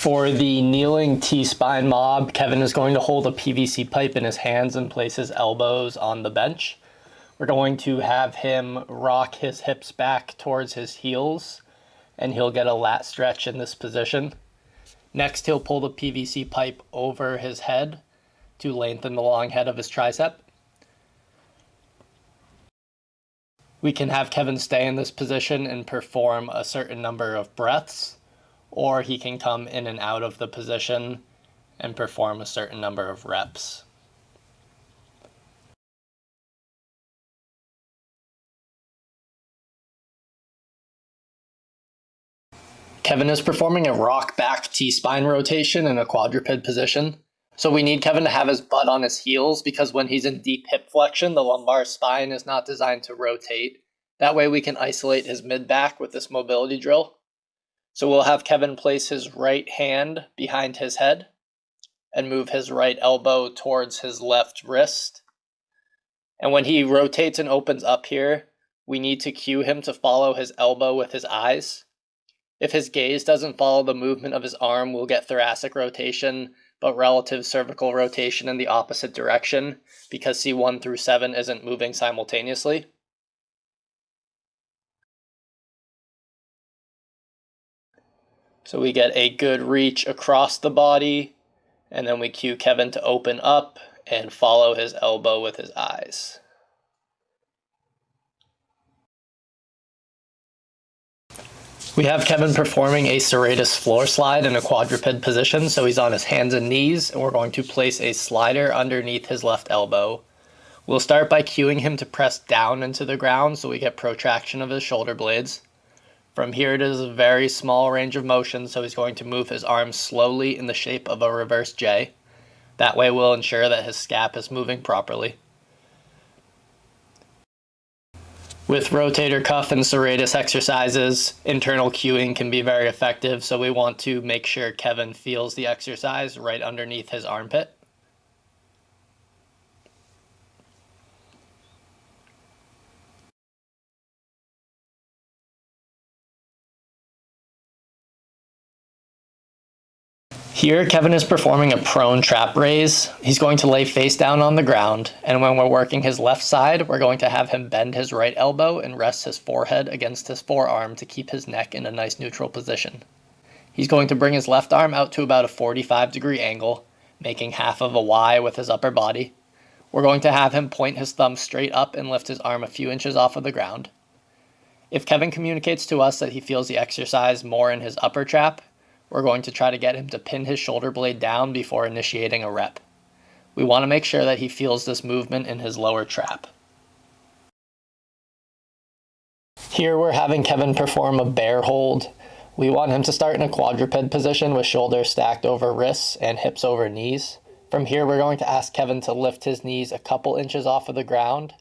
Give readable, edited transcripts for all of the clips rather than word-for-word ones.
For the kneeling T-spine mob, Kevin is going to hold a PVC pipe in his hands and place his elbows on the bench. We're going to have him rock his hips back towards his heels, and he'll get a lat stretch in this position. Next, he'll pull the PVC pipe over his head to lengthen the long head of his tricep. We can have Kevin stay in this position and perform a certain number of breaths, or he can come in and out of the position and perform a certain number of reps. Kevin is performing a rock back T-spine rotation in a quadruped position. So we need Kevin to have his butt on his heels because when he's in deep hip flexion, the lumbar spine is not designed to rotate. That way we can isolate his mid-back with this mobility drill. So we'll have Kevin place his right hand behind his head and move his right elbow towards his left wrist. And when he rotates and opens up here, we need to cue him to follow his elbow with his eyes. If his gaze doesn't follow the movement of his arm, we'll get thoracic rotation, but relative cervical rotation in the opposite direction because C1 through 7 isn't moving simultaneously. So we get a good reach across the body, and then we cue Kevin to open up and follow his elbow with his eyes. We have Kevin performing a Serratus floor slide in a quadruped position, so he's on his hands and knees, and we're going to place a slider underneath his left elbow. We'll start by cueing him to press down into the ground so we get protraction of his shoulder blades. From here it is a very small range of motion, so he's going to move his arms slowly in the shape of a reverse J. That way we'll ensure that his scap is moving properly. With rotator cuff and serratus exercises, internal cueing can be very effective, so we want to make sure Kevin feels the exercise right underneath his armpit. Here, Kevin is performing a prone trap raise. He's going to lay face down on the ground, and when we're working his left side, we're going to have him bend his right elbow and rest his forehead against his forearm to keep his neck in a nice neutral position. He's going to bring his left arm out to about a 45-degree angle, making half of a Y with his upper body. We're going to have him point his thumb straight up and lift his arm a few inches off of the ground. If Kevin communicates to us that he feels the exercise more in his upper trap, we're going to try to get him to pin his shoulder blade down before initiating a rep. We want to make sure that he feels this movement in his lower trap. Here we're having Kevin perform a bear hold. We want him to start in a quadruped position with shoulders stacked over wrists and hips over knees. From here we're going to ask Kevin to lift his knees a couple inches off of the ground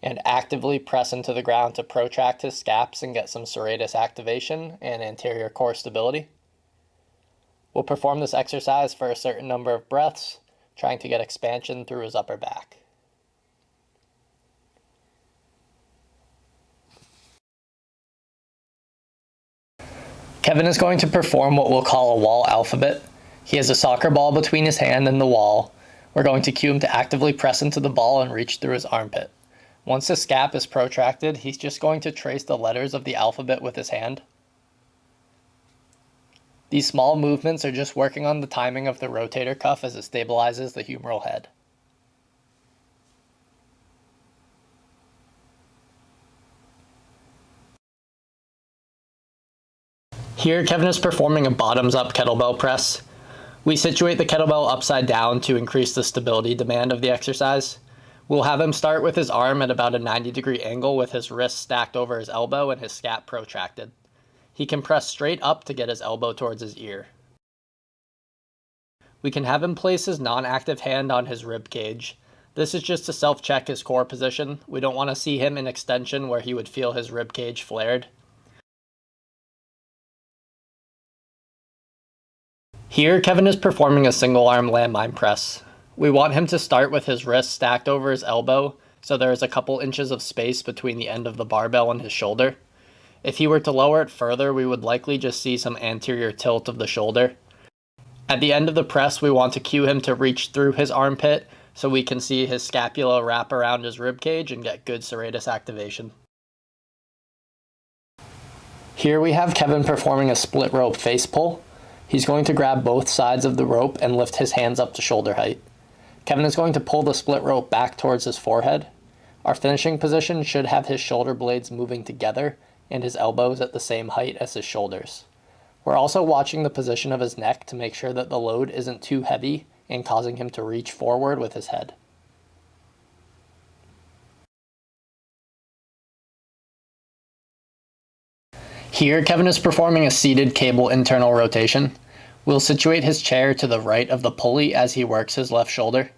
and actively press into the ground to protract his scaps and get some serratus activation and anterior core stability. We'll perform this exercise for a certain number of breaths, trying to get expansion through his upper back. Kevin is going to perform what we'll call a wall alphabet. He has a soccer ball between his hand and the wall. We're going to cue him to actively press into the ball and reach through his armpit. Once the scap is protracted, he's just going to trace the letters of the alphabet with his hand. These small movements are just working on the timing of the rotator cuff as it stabilizes the humeral head. Here, Kevin is performing a bottoms-up kettlebell press. We situate the kettlebell upside down to increase the stability demand of the exercise. We'll have him start with his arm at about a 90-degree angle with his wrist stacked over his elbow and his scap protracted. He can press straight up to get his elbow towards his ear. We can have him place his non-active hand on his rib cage. This is just to self-check his core position. We don't want to see him in extension where he would feel his rib cage flared. Here, Kevin is performing a single-arm landmine press. We want him to start with his wrist stacked over his elbow, so there is a couple inches of space between the end of the barbell and his shoulder. If he were to lower it further, we would likely just see some anterior tilt of the shoulder. At the end of the press, we want to cue him to reach through his armpit so we can see his scapula wrap around his ribcage and get good serratus activation. Here we have Kevin performing a split rope face pull. He's going to grab both sides of the rope and lift his hands up to shoulder height. Kevin is going to pull the split rope back towards his forehead. Our finishing position should have his shoulder blades moving together and his elbows at the same height as his shoulders. We're also watching the position of his neck to make sure that the load isn't too heavy and causing him to reach forward with his head. Here, Kevin is performing a seated cable internal rotation. We'll situate his chair to the right of the pulley as he works his left shoulder.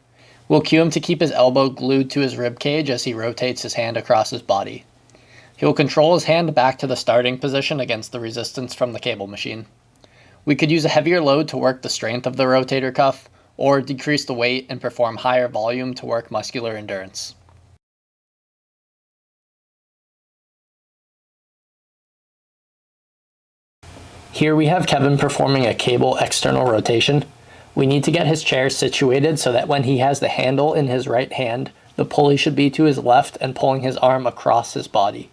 We'll cue him to keep his elbow glued to his rib cage as he rotates his hand across his body. He'll control his hand back to the starting position against the resistance from the cable machine. We could use a heavier load to work the strength of the rotator cuff, or decrease the weight and perform higher volume to work muscular endurance. Here we have Kevin performing a cable external rotation. We need to get his chair situated so that when he has the handle in his right hand, the pulley should be to his left and pulling his arm across his body.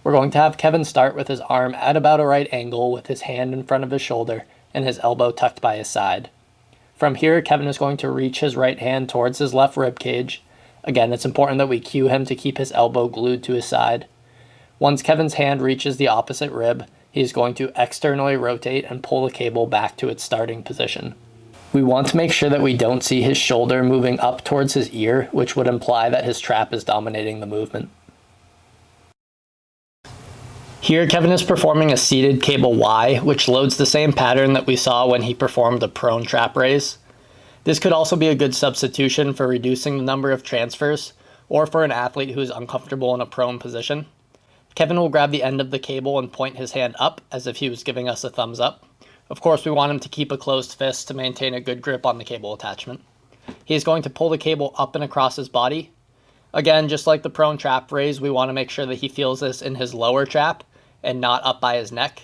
We're going to have Kevin start with his arm at about a right angle with his hand in front of his shoulder and his elbow tucked by his side. From here, Kevin is going to reach his right hand towards his left rib cage. Again, it's important that we cue him to keep his elbow glued to his side. Once Kevin's hand reaches the opposite rib, he's going to externally rotate and pull the cable back to its starting position. We want to make sure that we don't see his shoulder moving up towards his ear, which would imply that his trap is dominating the movement. Here, Kevin is performing a seated cable Y, which loads the same pattern that we saw when he performed the prone trap raise. This could also be a good substitution for reducing the number of transfers, or for an athlete who is uncomfortable in a prone position. Kevin will grab the end of the cable and point his hand up as if he was giving us a thumbs up. Of course, we want him to keep a closed fist to maintain a good grip on the cable attachment. He is going to pull the cable up and across his body. Again, just like the prone trap raise, we want to make sure that he feels this in his lower trap and not up by his neck.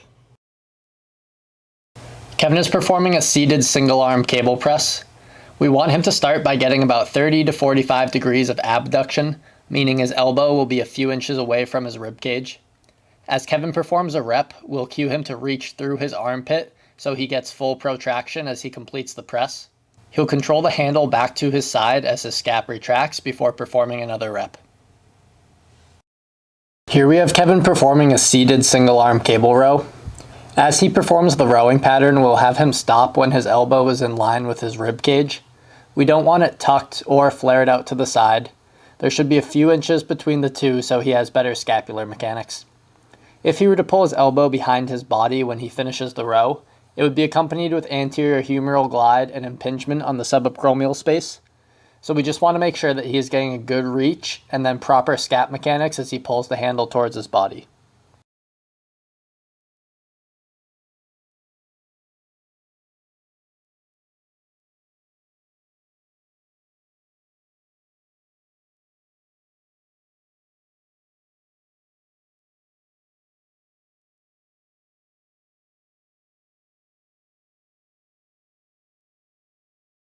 Kevin is performing a seated single arm cable press. We want him to start by getting about 30 to 45 degrees of abduction, meaning his elbow will be a few inches away from his rib cage. As Kevin performs a rep, we'll cue him to reach through his armpit so he gets full protraction as he completes the press. He'll control the handle back to his side as his scap retracts before performing another rep. Here we have Kevin performing a seated single arm cable row. As he performs the rowing pattern, we'll have him stop when his elbow is in line with his rib cage. We don't want it tucked or flared out to the side. There should be a few inches between the two so he has better scapular mechanics. If he were to pull his elbow behind his body when he finishes the row, it would be accompanied with anterior humeral glide and impingement on the subacromial space. So we just want to make sure that he is getting a good reach and then proper scap mechanics as he pulls the handle towards his body.